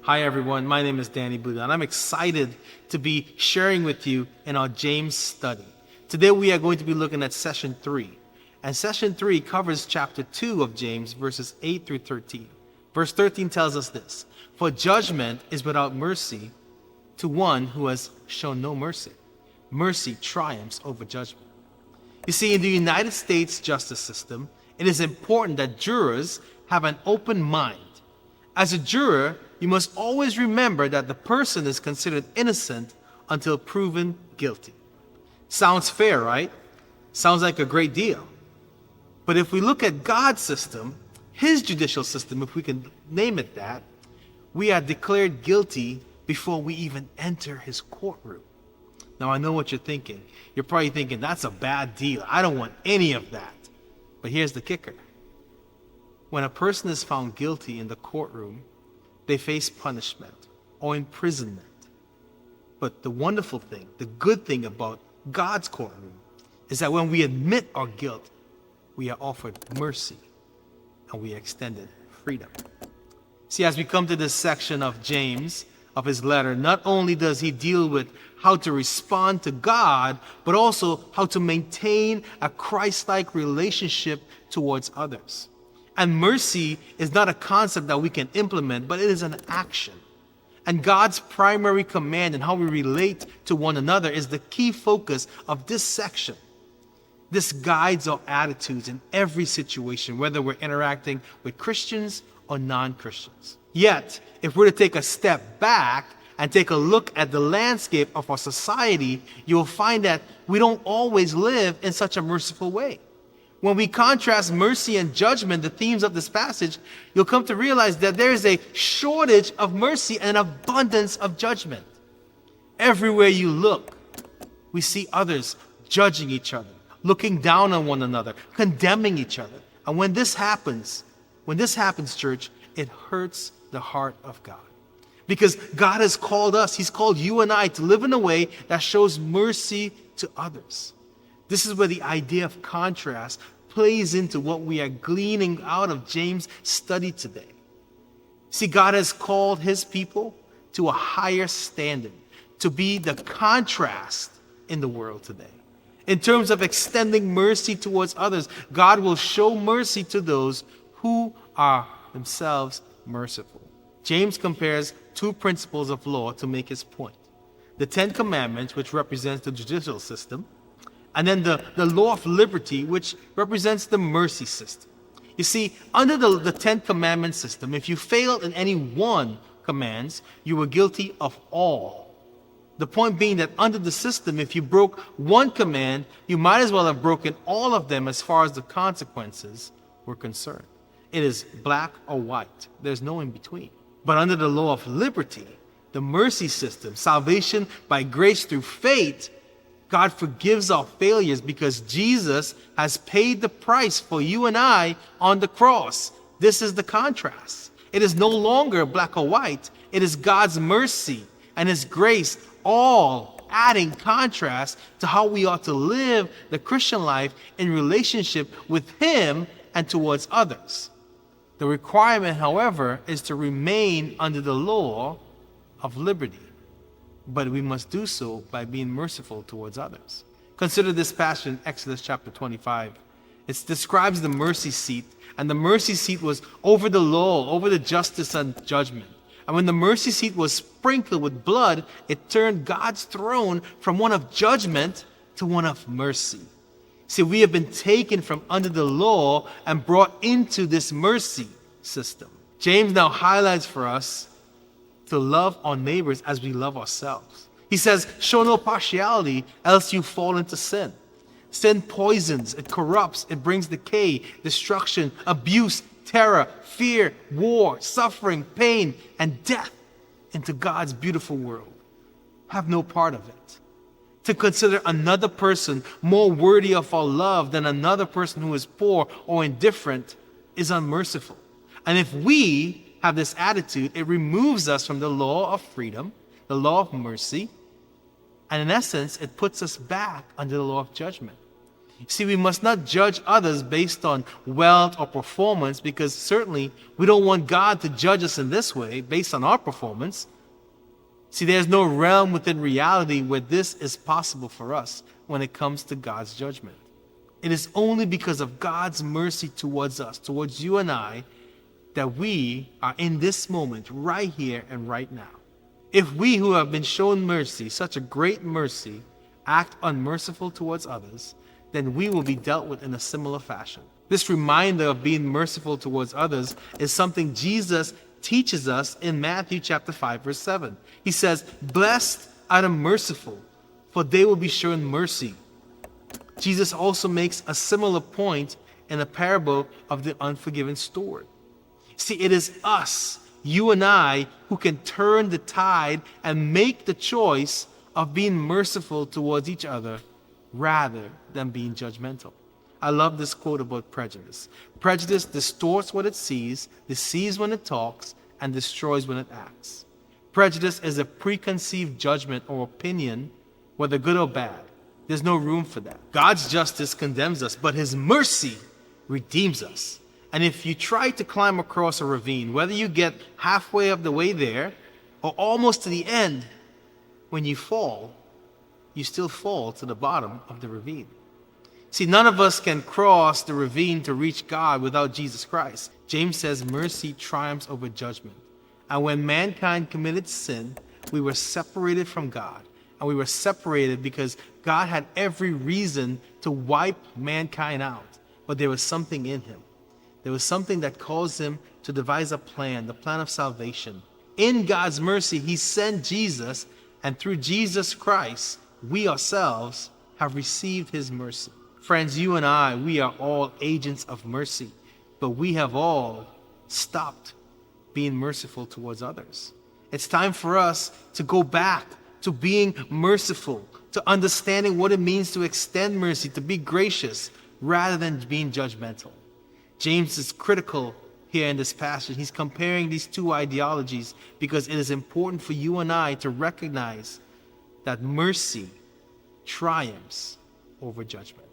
Hi everyone, my name is Danny Buddha and I'm excited to be sharing with you in our James study. Today we are going to be looking at session 3. And session 3 covers chapter 2 of James, verses 8 through 13. Verse 13 tells us this: "For judgment is without mercy to one who has shown no mercy. Mercy triumphs over judgment." You see, in the United States justice system, it is important that jurors have an open mind. As a juror, you must always remember that the person is considered innocent until proven guilty. Sounds fair, right? Sounds like a great deal. But if we look at God's system, His judicial system, if we can name it that, we are declared guilty before we even enter His courtroom. Now, I know what you're thinking. You're probably thinking, that's a bad deal. I don't want any of that. But here's the kicker. When a person is found guilty in the courtroom, they face punishment or imprisonment. But the wonderful thing, the good thing about God's courtroom is that when we admit our guilt, we are offered mercy and we are extended freedom. See, as we come to this section of James, of his letter, not only does he deal with how to respond to God, but also how to maintain a Christ-like relationship towards others. And mercy is not a concept that we can implement, but it is an action. And God's primary command and how we relate to one another is the key focus of this section. This guides our attitudes in every situation, whether we're interacting with Christians or non-Christians. Yet, if we're to take a step back and take a look at the landscape of our society, you'll find that we don't always live in such a merciful way. When we contrast mercy and judgment, the themes of this passage, you'll come to realize that there is a shortage of mercy and an abundance of judgment. Everywhere you look, we see others judging each other, looking down on one another, condemning each other. And when this happens, church, it hurts the heart of God. Because God has called us, He's called you and I to live in a way that shows mercy to others. This is where the idea of contrast plays into what we are gleaning out of James' study today. See, God has called His people to a higher standard, to be the contrast in the world today. In terms of extending mercy towards others, God will show mercy to those who are themselves merciful. James compares two principles of law to make his point: the 10 Commandments, which represents the judicial system, and then the law of liberty, which represents the mercy system. You see, under the 10 Commandment system, if you failed in any one commands, you were guilty of all. The point being that under the system, if you broke one command, you might as well have broken all of them as far as the consequences were concerned. It is black or white. There's no in between. But under the law of liberty, the mercy system, salvation by grace through faith, God forgives our failures because Jesus has paid the price for you and I on the cross. This is the contrast. It is no longer black or white. It is God's mercy and His grace, all adding contrast to how we ought to live the Christian life in relationship with Him and towards others. The requirement, however, is to remain under the law of liberty. But we must do so by being merciful towards others. Consider this passage in Exodus chapter 25. It describes the mercy seat, and the mercy seat was over the law, over the justice and judgment. And when the mercy seat was sprinkled with blood, it turned God's throne from one of judgment to one of mercy. See, we have been taken from under the law and brought into this mercy system. James now highlights for us to love our neighbors as we love ourselves. He says, show no partiality, else you fall into sin. Sin poisons, it corrupts, it brings decay, destruction, abuse, terror, fear, war, suffering, pain, and death into God's beautiful world. Have no part of it. To consider another person more worthy of our love than another person who is poor or indifferent is unmerciful. And if we have this attitude, it removes us from the law of freedom, the law of mercy, and in essence, it puts us back under the law of judgment. See, we must not judge others based on wealth or performance, because certainly we don't want God to judge us in this way based on our performance. See, there's no realm within reality where this is possible for us when it comes to God's judgment. It is only because of God's mercy towards us, towards you and I, that we are in this moment, right here and right now. If we who have been shown mercy, such a great mercy, act unmerciful towards others, then we will be dealt with in a similar fashion. This reminder of being merciful towards others is something Jesus teaches us in Matthew chapter 5, verse 7. He says, "Blessed are the merciful, for they will be shown mercy." Jesus also makes a similar point in the parable of the unforgiven steward. See, it is us, you and I, who can turn the tide and make the choice of being merciful towards each other rather than being judgmental. I love this quote about prejudice. Prejudice distorts what it sees, deceives when it talks, and destroys when it acts. Prejudice is a preconceived judgment or opinion, whether good or bad. There's no room for that. God's justice condemns us, but His mercy redeems us. And if you try to climb across a ravine, whether you get halfway up the way there or almost to the end, when you fall, you still fall to the bottom of the ravine. See, none of us can cross the ravine to reach God without Jesus Christ. James says mercy triumphs over judgment. And when mankind committed sin, we were separated from God. And we were separated because God had every reason to wipe mankind out. But there was something in Him. There was something that caused Him to devise a plan, the plan of salvation. In God's mercy, He sent Jesus, and through Jesus Christ, we ourselves have received His mercy. Friends, you and I, we are all agents of mercy, but we have all stopped being merciful towards others. It's time for us to go back to being merciful, to understanding what it means to extend mercy, to be gracious, rather than being judgmental. James is critical here in this passage. He's comparing these two ideologies because it is important for you and I to recognize that mercy triumphs over judgment.